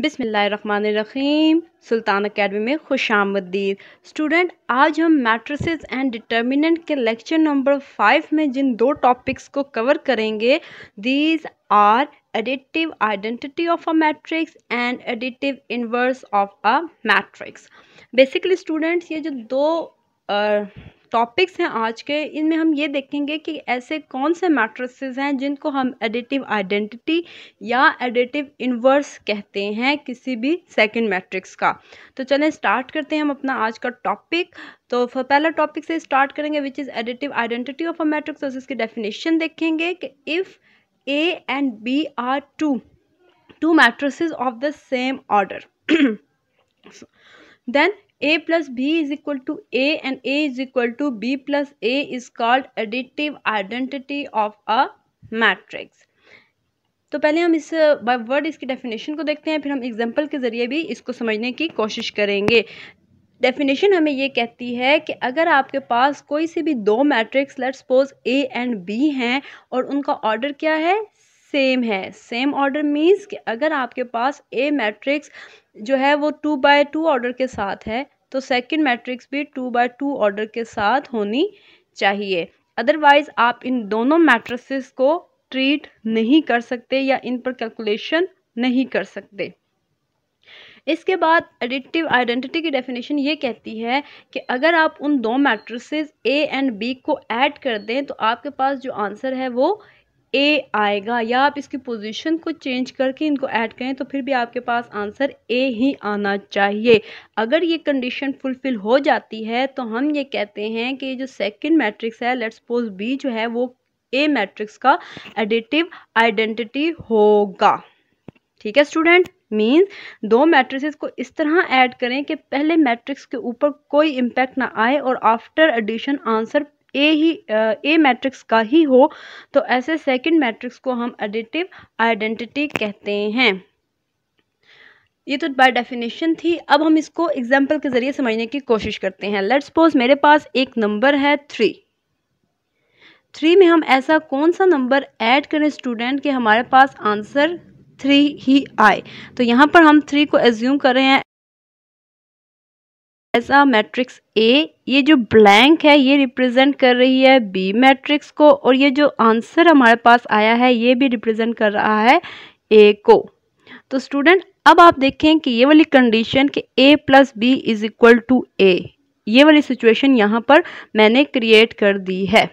बिस्मिल्लाहिर्रहमानिर्रहीम। सुल्तान अकेडमी में खुशामदीद। स्टूडेंट, आज हम मैट्रिसेस एंड डिटर्मिनेंट के लेक्चर नंबर 5 में जिन दो टॉपिक्स को कवर करेंगे, these are additive identity of a matrix and additive inverse of a matrix. Basically students, ये जो दो टॉपिक्स हैं आज के, इनमें हम ये देखेंगे कि ऐसे कौन से मैट्रिसेस हैं जिनको हम एडिटिव आइडेंटिटी या एडिटिव इनवर्स कहते हैं किसी भी सेकंड मैट्रिक्स का। तो चलें स्टार्ट करते हैं हम अपना आज का टॉपिक। तो पहला टॉपिक से स्टार्ट करेंगे which is additive identity of a matrix. तो इसकी डेफिनेशन देखेंगे कि if A and B are two matrices of the same order then a plus b is equal to a and a is equal to b plus a is called additive identity of a matrix। तो पहले हम इस by word इसकी definition को देखते हैं, फिर हम एग्जांपल के ज़रिए भी इसको समझने की कोशिश करेंगे। डेफिनेशन हमें ये कहती है कि अगर आपके पास कोई से भी दो matrix, let's suppose a and b हैं, और उनका ऑर्डर क्या है, सेम है। सेम ऑर्डर मीन्स कि अगर आपके पास a मैट्रिक्स जो है वो 2x2 ऑर्डर के साथ है, तो सेकंड मैट्रिक्स भी 2x2 ऑर्डर के साथ होनी चाहिए। अदरवाइज आप इन दोनों मैट्रिसेस को ट्रीट नहीं कर सकते या इन पर कैलकुलेशन नहीं कर सकते। इसके बाद एडिटिव आइडेंटिटी की डेफिनेशन ये कहती है कि अगर आप उन दो मैट्रिसेस A एंड B को ऐड कर दें तो आपके पास जो आंसर है वो A आएगा, या आप इसकी पोजीशन को चेंज करके इनको ऐड करें तो फिर भी आपके पास आंसर A ही आना चाहिए। अगर ये कंडीशन फुलफिल हो जाती है तो हम ये कहते हैं कि जो सेकंड मैट्रिक्स है, लेट्स सपोज B जो है वो A मैट्रिक्स का एडिटिव आइडेंटिटी होगा। ठीक है स्टूडेंट, मीन्स दो मैट्रिसेस को इस तरह ऐड करें कि पहले मैट्रिक्स के ऊपर कोई इम्पैक्ट ना आए और after addition answer A matrix का ही हो, तो ऐसे सेकंड मैट्रिक्स को हम एडिटिव आइडेंटिटी कहते हैं। ये तो बाय डेफिनेशन थी। अब हम इसको एग्जांपल के ज़रिए समझने की कोशिश करते हैं। लेट्स सपोज मेरे पास एक नंबर है 3 में हम ऐसा कौन सा नंबर ऐड करें स्टूडेंट कि हमारे पास आंसर 3 ही आए। तो यहाँ पर हम 3 को एज्यूम कर रहे हैं ऐसा मैट्रिक्स A। ये जो ब्लैंक है ये रिप्रेजेंट कर रही है B मैट्रिक्स को, और ये जो आंसर हमारे पास आया है ये भी रिप्रेजेंट कर रहा है A को। तो स्टूडेंट अब आप देखें कि ये वाली कंडीशन कि A plus B is equal to A, ये वाली सिचुएशन यहाँ पर मैंने क्रिएट कर दी है।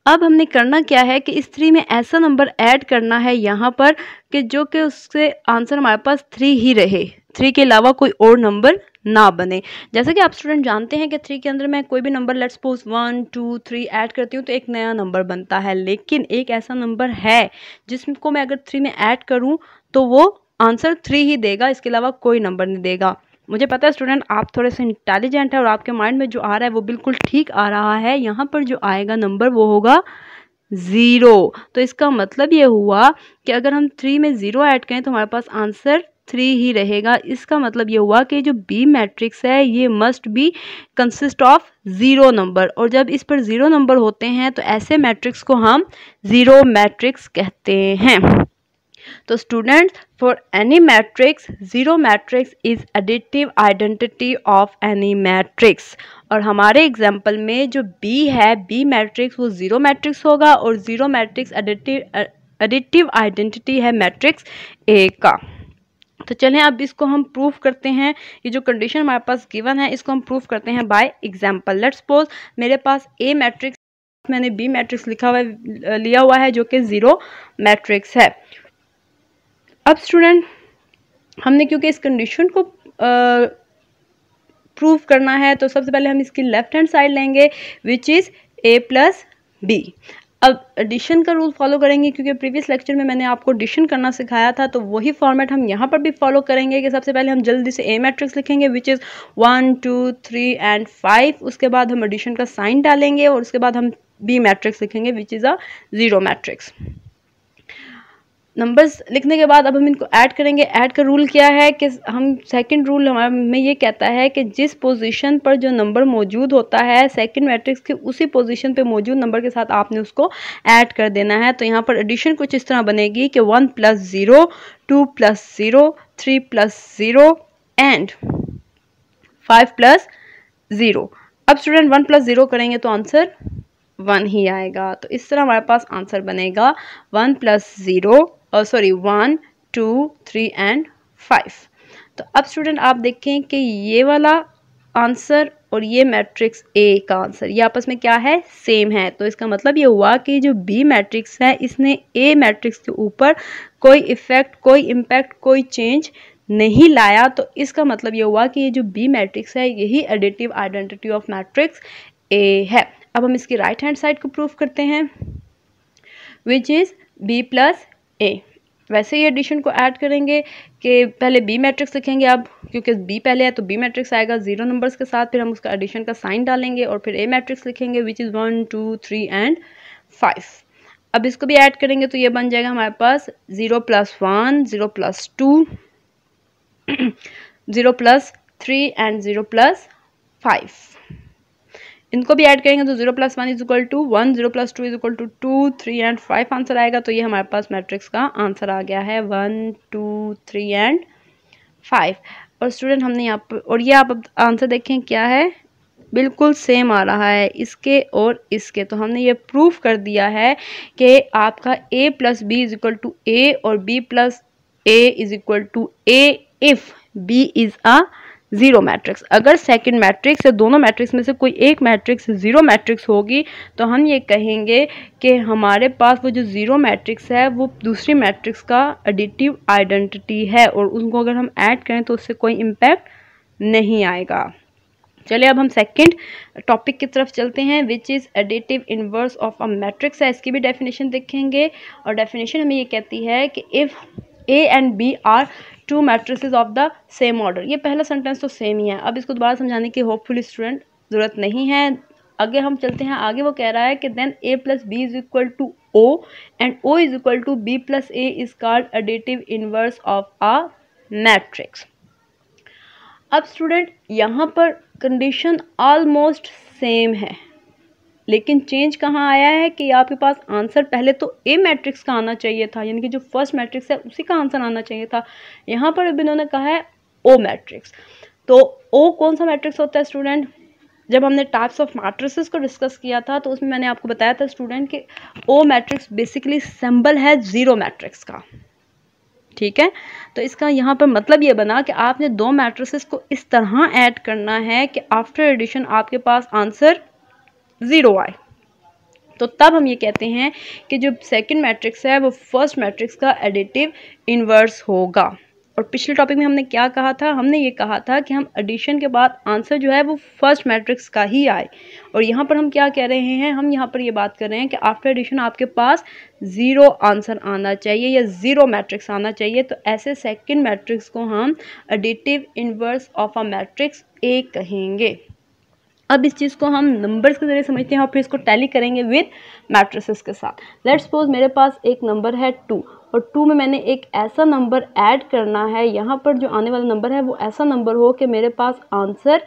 अब हमने करना क्या है कि इस 3 में ऐसा नंबर ऐड करना है यहाँ पर कि जो कि उससे आंसर हमारे पास 3 ही रहे, 3 के अलावा कोई और नंबर ना बने। जैसे कि आप स्टूडेंट जानते हैं कि 3 के अंदर मैं कोई भी नंबर लेट्स सपोज 1 2 3 ऐड करती हूँ तो एक नया नंबर बनता है, लेकिन एक ऐसा नंबर है जिसको मैं अगर 3 में ऐड करूँ तो वो आंसर 3 ही देगा, इसके अलावा कोई नंबर नहीं देगा। मुझे पता है स्टूडेंट आप थोड़े से इंटेलिजेंट है और आपके माइंड में जो आ रहा है वो बिल्कुल ठीक आ रहा है। यहाँ पर जो आएगा नंबर वो होगा 0। तो इसका मतलब ये हुआ कि अगर हम 3 में 0 ऐड करें तो हमारे पास आंसर 3 ही रहेगा। इसका मतलब ये हुआ कि जो B मैट्रिक्स है ये must be consist of 0 number, और जब इस पर 0 नंबर होते हैं तो ऐसे मैट्रिक्स को हम 0 मैट्रिक्स कहते हैं। तो student for any matrix 0 matrix is additive identity of any matrix. और हमारे एग्जाम्पल में जो B है, B मैट्रिक्स वो 0 मैट्रिक्स होगा, और 0 मैट्रिक्स एडिटिव आइडेंटिटी है मैट्रिक्स A का। तो चलें अब इसको हम प्रूफ करते हैं। ये जो कंडीशन हमारे पास गिवन है इसको हम प्रूफ करते हैं बाय एग्जाम्पल। लेट्स सपोज मेरे पास A मैट्रिक्स, मैंने B मैट्रिक्स लिया हुआ है जो कि 0 मैट्रिक्स है। अब स्टूडेंट हमने क्योंकि इस कंडीशन को प्रूफ करना है तो सबसे पहले हम इसकी लेफ्ट हैंड साइड लेंगे which is A plus B। अब एडिशन का रूल फॉलो करेंगे क्योंकि प्रीवियस लेक्चर में मैंने आपको एडिशन करना सिखाया था, तो वही फॉर्मेट हम यहाँ पर भी फॉलो करेंगे कि सबसे पहले हम जल्दी से A मैट्रिक्स लिखेंगे विच इज़ 1 2 3 एंड 5। उसके बाद हम एडिशन का साइन डालेंगे और उसके बाद हम B मैट्रिक्स लिखेंगे which is a 0 matrix. Numbers लिखने के बाद अब हम इनको ऐड करेंगे। ऐड का रूल क्या है कि हम सेकंड रूल हमारे में ये कहता है कि जिस पोजीशन पर जो नंबर मौजूद होता है सेकंड मैट्रिक्स के, उसी पोजीशन पे मौजूद नंबर के साथ आपने उसको ऐड कर देना है। तो यहाँ पर एडिशन कुछ इस तरह बनेगी कि 1 + 0, 2 + 0, 3 + 0 एंड 5 + 0। अब स्टूडेंट 1 + 0 करेंगे तो आंसर 1 ही आएगा। तो इस तरह हमारे पास आंसर बनेगा 1 + 0 1, 2, 3 एंड 5। तो अब स्टूडेंट आप देखें कि ये वाला आंसर और ये मैट्रिक्स ए का आंसर ये आपस में क्या है, सेम है। तो इसका मतलब ये हुआ कि जो बी मैट्रिक्स है इसने ए मैट्रिक्स के ऊपर कोई इफेक्ट, कोई इम्पैक्ट, कोई चेंज नहीं लाया। तो इसका मतलब ये हुआ कि ये जो बी मैट्रिक्स है यही additive identity of matrix A है। अब हम इसकी राइट हैंड साइड को प्रूव करते हैं, विच इज़ बी + ए। वैसे ही एडिशन को ऐड करेंगे कि पहले बी मैट्रिक्स लिखेंगे, अब क्योंकि बी पहले है तो बी मैट्रिक्स आएगा 0 नंबर्स के साथ, फिर हम उसका एडिशन का साइन डालेंगे और फिर ए मैट्रिक्स लिखेंगे विच इज़ 1, 2, 3 एंड 5। अब इसको भी ऐड करेंगे तो ये बन जाएगा हमारे पास 0 + 1, 0 + 2, 0 + 3 एंड 0 + 5। इनको भी ऐड करेंगे तो 0 + 1 = 1, 0 + 2 = 2, 3 एंड 5 आंसर आएगा। तो ये हमारे पास मैट्रिक्स का आंसर आ गया है 1, 2, 3 एंड 5। और स्टूडेंट हमने यहाँ पर, और ये आप अब आंसर देखें क्या है, बिल्कुल सेम आ रहा है इसके और इसके। तो हमने ये प्रूफ कर दिया है कि आपका a + b = a और b + a = a if b is a zero matrix. अगर सेकंड मैट्रिक्स या दोनों मैट्रिक्स में से कोई एक मैट्रिक्स ज़ीरो मैट्रिक्स होगी तो हम ये कहेंगे कि हमारे पास वो जो ज़ीरो मैट्रिक्स है वो दूसरी मैट्रिक्स का एडिटिव आइडेंटिटी है और उनको अगर हम ऐड करें तो उससे कोई इम्पैक्ट नहीं आएगा। चलिए अब हम सेकंड टॉपिक की तरफ चलते हैं, विच is additive inverse of a matrix है। इसकी भी डेफिनेशन देखेंगे और डेफिनेशन हमें ये कहती है कि if A and B are two matrices of the same order. ये पहला सेंटेंस तो सेम ही है, अब इसको दोबारा समझाने की होपफुली स्टूडेंट ज़रूरत नहीं है। आगे हम चलते हैं, आगे वो कह रहा है कि then a + b = o and o = b + a is called additive inverse of a matrix. अब स्टूडेंट यहाँ पर कंडीशन ऑलमोस्ट सेम है, लेकिन चेंज कहाँ आया है कि आपके पास आंसर पहले तो ए मैट्रिक्स का आना चाहिए था, यानी कि जो फर्स्ट मैट्रिक्स है उसी का आंसर आना चाहिए था। यहाँ पर अब इन्होंने कहा है ओ मैट्रिक्स। तो ओ कौन सा मैट्रिक्स होता है स्टूडेंट? जब हमने टाइप्स ऑफ मैट्रिसेस को डिस्कस किया था तो उसमें मैंने आपको बताया था स्टूडेंट कि ओ मैट्रिक्स बेसिकली सिंबल है ज़ीरो मैट्रिक्स का, ठीक है। तो इसका यहाँ पर मतलब ये बना कि आपने दो मैट्रिसेस को इस तरह ऐड करना है कि आफ्टर एडिशन आपके पास आंसर 0 आए। तो तब हम ये कहते हैं कि जो सेकंड मैट्रिक्स है वो फर्स्ट मैट्रिक्स का एडिटिव इन्वर्स होगा। और पिछले टॉपिक में हमने क्या कहा था? हमने ये कहा था कि हम एडिशन के बाद आंसर जो है वो फर्स्ट मैट्रिक्स का ही आए। और यहाँ पर हम क्या कह रहे हैं? हम यहाँ पर ये बात कर रहे हैं कि आफ्टर एडिशन आपके पास 0 आंसर आना चाहिए या 0 मैट्रिक्स आना चाहिए। तो ऐसे सेकंड मैट्रिक्स को हम additive inverse of a matrix A कहेंगे। अब इस चीज़ को हम नंबर्स के जरिए समझते हैं और फिर इसको टैली करेंगे विद मैट्रिसेस के साथ। लेट्स सपोज मेरे पास एक नंबर है 2 और 2 में मैंने एक ऐसा नंबर ऐड करना है, यहाँ पर जो आने वाला नंबर है वो ऐसा नंबर हो कि मेरे पास आंसर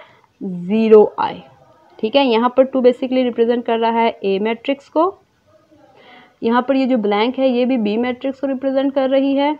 0 आए, ठीक है। यहाँ पर 2 बेसिकली रिप्रेजेंट कर रहा है ए मैट्रिक्स को, यहाँ पर ये जो ब्लैंक है ये भी बी मैट्रिक्स को रिप्रेजेंट कर रही है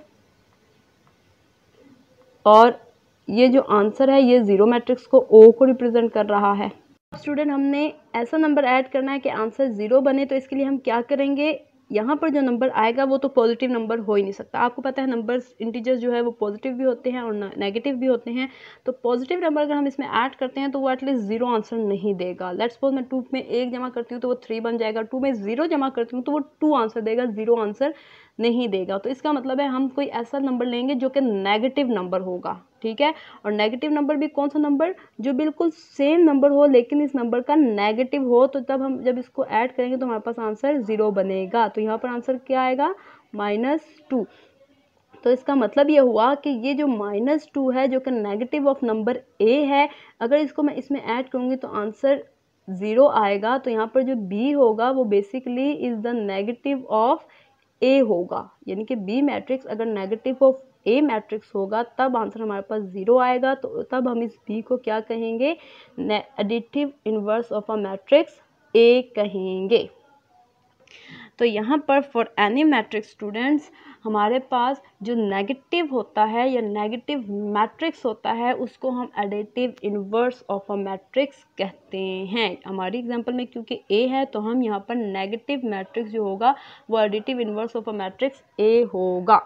और ये जो आंसर है ये 0 मैट्रिक्स को ओ को रिप्रेजेंट कर रहा है। स्टूडेंट हमने ऐसा नंबर ऐड करना है कि आंसर 0 बने, तो इसके लिए हम क्या करेंगे? यहाँ पर जो नंबर आएगा वो तो पॉजिटिव नंबर हो ही नहीं सकता। आपको पता है नंबर्स इंटीजर्स जो है वो पॉजिटिव भी होते हैं और नेगेटिव भी होते हैं। तो पॉजिटिव नंबर अगर हम इसमें ऐड करते हैं तो वो एटलीस्ट 0 आंसर नहीं देगा। लेट्स सपोज मैं 2 में 1 जमा करती हूँ तो वो 3 बन जाएगा, 2 में 0 जमा करती हूँ तो वो 2 आंसर देगा, 0 आंसर नहीं देगा। तो इसका मतलब है हम कोई ऐसा नंबर लेंगे जो कि नेगेटिव नंबर होगा, ठीक है। और नेगेटिव नंबर भी कौन सा नंबर? जो बिल्कुल सेम नंबर हो लेकिन इस नंबर का नेगेटिव हो। तो तब हम जब इसको ऐड करेंगे तो हमारे पास आंसर 0 बनेगा। तो यहाँ पर आंसर क्या आएगा? -2। तो इसका मतलब ये हुआ कि ये जो -2 है जो कि नेगेटिव ऑफ नंबर ए है, अगर इसको मैं इसमें ऐड करूँगी तो आंसर 0 आएगा। तो यहाँ पर जो बी होगा वो basically is the negative of A होगा, यानी कि बी मैट्रिक्स अगर नेगेटिव ऑफ ए मैट्रिक्स होगा तब आंसर हमारे पास 0 आएगा। तो तब हम इस बी को क्या कहेंगे, additive inverse of a matrix A कहेंगे। तो यहाँ पर फॉर एनी मैट्रिक्स स्टूडेंट्स हमारे पास जो नेगेटिव होता है या नेगेटिव मैट्रिक्स होता है उसको हम additive inverse of a matrix कहते हैं। हमारी एग्जांपल में क्योंकि ए है तो हम यहाँ पर नेगेटिव मैट्रिक्स जो होगा वो additive inverse of a matrix A होगा।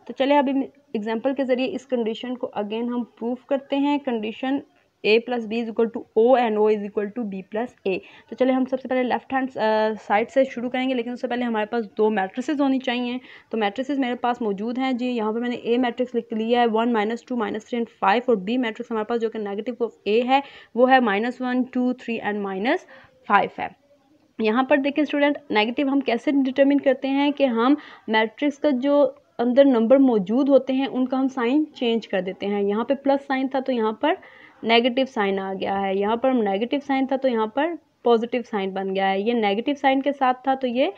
तो चलिए अभी एग्जांपल के ज़रिए इस कंडीशन को अगेन हम प्रूव करते हैं। Condition a plus B is equal to O and O is equal to B plus A. तो चलिए हम सबसे पहले लेफ्ट हैंड साइड से शुरू करेंगे, लेकिन उससे पहले हमारे पास दो मैट्रिसेस होनी चाहिए। तो मैट्रिसेस मेरे पास मौजूद हैं जी। यहाँ पर मैंने ए मैट्रिक्स लिख लिया है 1 -2 -3 एंड 5, और बी मैट्रिक्स हमारे पास जो कि नेगेटिव ऑफ ए है वो है -1 2 3 एंड -5 है। यहाँ पर देखिए स्टूडेंट, नेगेटिव हम कैसे डिटरमिन करते हैं कि हम मैट्रिक्स का जो अंदर नंबर मौजूद होते हैं उनका हम साइन चेंज कर देते हैं। यहाँ पे प्लस साइन था तो यहाँ पर नेगेटिव साइन आ गया है, यहाँ पर नेगेटिव साइन था तो यहाँ पर पॉजिटिव साइन बन गया है, ये नेगेटिव साइन के साथ था तो ये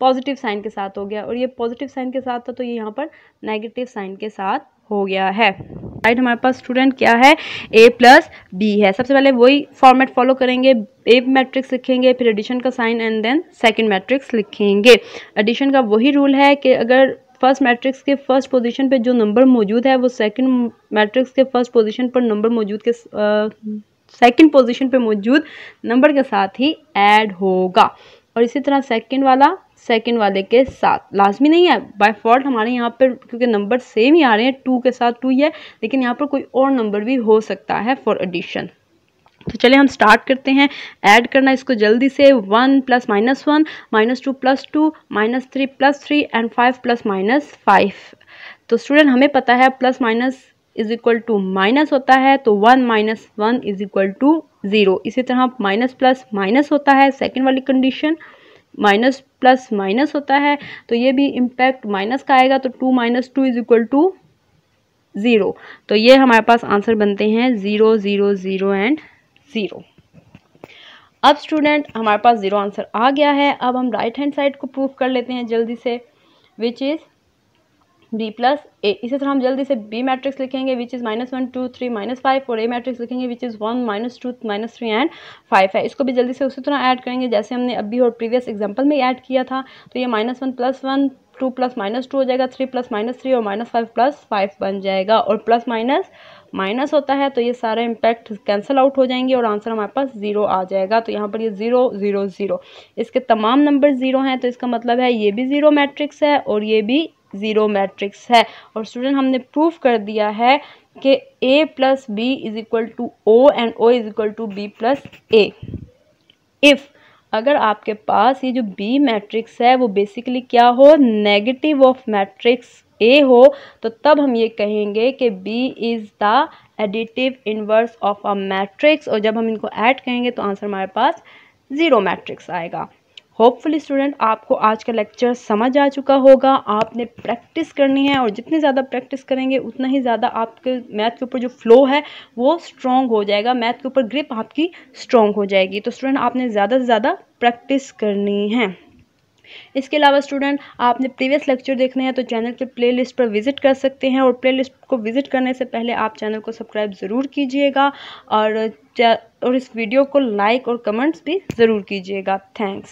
पॉजिटिव साइन के साथ हो गया, और ये पॉजिटिव साइन के साथ था तो ये यहाँ पर नेगेटिव साइन के साथ हो गया है। राइट, हमारे पास स्टूडेंट क्या है, a प्लस बी है। सबसे पहले वही फॉर्मेट फॉलो करेंगे, ए मैट्रिक्स लिखेंगे, फिर एडिशन का sign and then second matrix लिखेंगे। एडिशन का वही रूल है कि अगर फर्स्ट मैट्रिक्स के फर्स्ट पोजीशन पे जो नंबर मौजूद है वो सेकंड मैट्रिक्स के फर्स्ट पोजीशन पर नंबर मौजूद के सेकंड पोजीशन पे मौजूद नंबर के साथ ही ऐड होगा, और इसी तरह सेकंड वाला सेकंड वाले के साथ। लाजमी नहीं है, बाय फॉल्ट हमारे यहाँ पर क्योंकि नंबर सेम ही आ रहे हैं, 2 के साथ 2 ही है, लेकिन यहाँ पर कोई और नंबर भी हो सकता है फॉर एडिशन। तो चलिए हम स्टार्ट करते हैं ऐड करना इसको जल्दी से। 1 plus -1 -2 plus 2 -3 plus 3 and 5 plus -5। तो स्टूडेंट हमें पता है plus minus is equal to minus होता है, तो 1 - 1 इज इक्वल टू 0। इसी तरह माइनस प्लस माइनस होता है, सेकेंड वाली कंडीशन माइनस प्लस माइनस होता है, तो ये भी इम्पैक्ट माइनस का आएगा, तो 2 - 2 इज इक्वल टू 0। तो ये हमारे पास आंसर बनते हैं 0 0 0 एंड 0। अब स्टूडेंट हमारे पास 0 आंसर आ गया है। अब हम राइट हैंड साइड को प्रूव कर लेते हैं जल्दी से, विच इज़ b प्लस ए। इसी तरह हम जल्दी से b मैट्रिक्स लिखेंगे विच इज़ -1 2 3 -5, और a मैट्रिक्स लिखेंगे विच इज़ 1 -2 -3 एंड 5 है। इसको भी जल्दी से उसी तरह ऐड करेंगे जैसे हमने अभी और प्रीवियस एग्जांपल में ऐड किया था। तो ये -1 + 1 2 + -2 हो जाएगा, 3 + -3 और -5 + 5 बन जाएगा, और प्लस माइनस माइनस होता है तो ये सारे इम्पैक्ट कैंसिल आउट हो जाएंगे और आंसर हमारे पास 0 आ जाएगा। तो यहाँ पर ये 0 0 0, इसके तमाम नंबर 0 हैं, तो इसका मतलब है ये भी 0 मैट्रिक्स है और ये भी 0 मैट्रिक्स है। और स्टूडेंट हमने प्रूफ कर दिया है कि a plus B is equal to O and o is equal to b plus A. If अगर आपके पास ये जो b मैट्रिक्स है वो बेसिकली क्या हो, नेगेटिव ऑफ मैट्रिक्स a हो, तो तब हम ये कहेंगे कि b is the additive inverse of a matrix, और जब हम इनको ऐड करेंगे तो आंसर हमारे पास 0 मैट्रिक्स आएगा। होपफुली स्टूडेंट आपको आज का लेक्चर समझ आ चुका होगा। आपने प्रैक्टिस करनी है, और जितनी ज़्यादा प्रैक्टिस करेंगे उतना ही ज़्यादा आपके मैथ के ऊपर जो फ्लो है वो स्ट्रॉन्ग हो जाएगा, मैथ के ऊपर ग्रिप आपकी स्ट्रॉन्ग हो जाएगी। तो स्टूडेंट आपने ज़्यादा से ज़्यादा प्रैक्टिस करनी है। इसके अलावा स्टूडेंट आपने प्रीवियस लेक्चर देखने हैं तो चैनल के प्लेलिस्ट पर विजिट कर सकते हैं, और प्लेलिस्ट को विजिट करने से पहले आप चैनल को सब्सक्राइब ज़रूर कीजिएगा, और इस वीडियो को लाइक और कमेंट्स भी ज़रूर कीजिएगा। थैंक्स।